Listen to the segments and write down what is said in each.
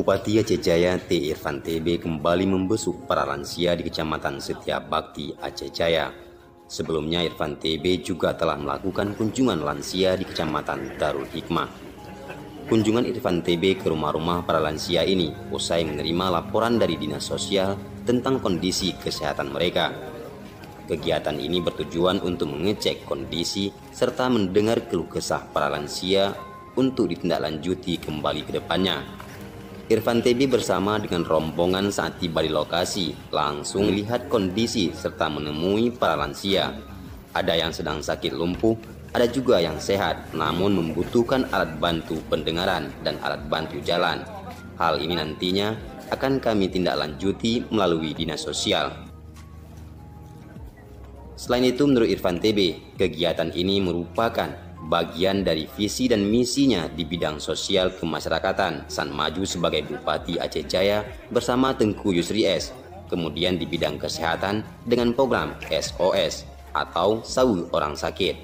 Bupati Aceh Jaya T. Irfan TB kembali membesuk para lansia di Kecamatan Setia Bakti, Aceh Jaya. Sebelumnya Irfan TB juga telah melakukan kunjungan lansia di Kecamatan Darul Hikmah. Kunjungan Irfan TB ke rumah-rumah para lansia ini usai menerima laporan dari Dinas Sosial tentang kondisi kesehatan mereka. Kegiatan ini bertujuan untuk mengecek kondisi serta mendengar keluh kesah para lansia untuk ditindaklanjuti kembali ke depannya. Irfan TB bersama dengan rombongan saat tiba di lokasi langsung lihat kondisi serta menemui para lansia. Ada yang sedang sakit lumpuh, ada juga yang sehat namun membutuhkan alat bantu pendengaran dan alat bantu jalan. Hal ini nantinya akan kami tindaklanjuti melalui Dinas Sosial. Selain itu, menurut Irfan TB, kegiatan ini merupakan bagian dari visi dan misinya di bidang sosial kemasyarakatan saat maju sebagai Bupati Aceh Jaya bersama Tengku Yusri S. Kemudian di bidang kesehatan dengan program SOS atau Sawu Orang Sakit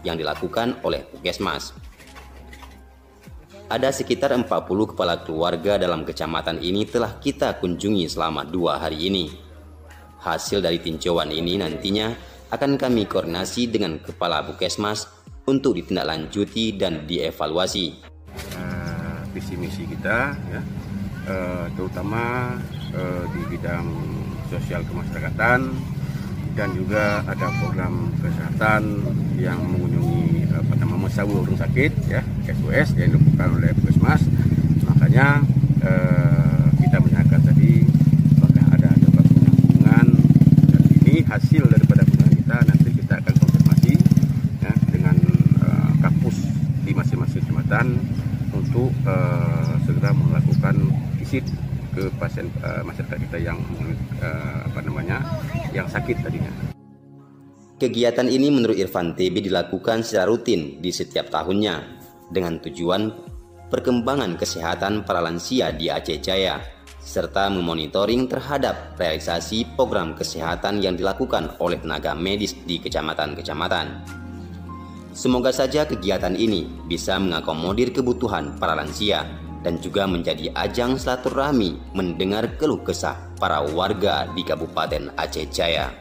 yang dilakukan oleh Puskesmas. Ada sekitar 40 kepala keluarga dalam kecamatan ini telah kita kunjungi selama 2 hari ini. Hasil dari tinjauan ini nantinya akan kami koordinasi dengan Kepala Puskesmas untuk ditindaklanjuti dan dievaluasi. Visi misi kita ya, terutama di bidang sosial kemasyarakatan dan juga ada program kesehatan yang mengunjungi Sawu Orang Sakit ya, SOS yang dilakukan oleh Puskesmas. Makanya kita menyanyikan tadi apakah ada hubungan, dan ini hasil daripada hubungan kita nanti kita akan konfirmasi ya, dengan Kapus di masing-masing kecamatan untuk segera melakukan visit ke pasien masyarakat kita yang yang sakit tadinya. Kegiatan ini menurut Irfan TB dilakukan secara rutin di setiap tahunnya dengan tujuan perkembangan kesehatan para lansia di Aceh Jaya serta memonitoring terhadap realisasi program kesehatan yang dilakukan oleh tenaga medis di kecamatan-kecamatan. Semoga saja kegiatan ini bisa mengakomodir kebutuhan para lansia dan juga menjadi ajang silaturahmi mendengar keluh kesah para warga di Kabupaten Aceh Jaya.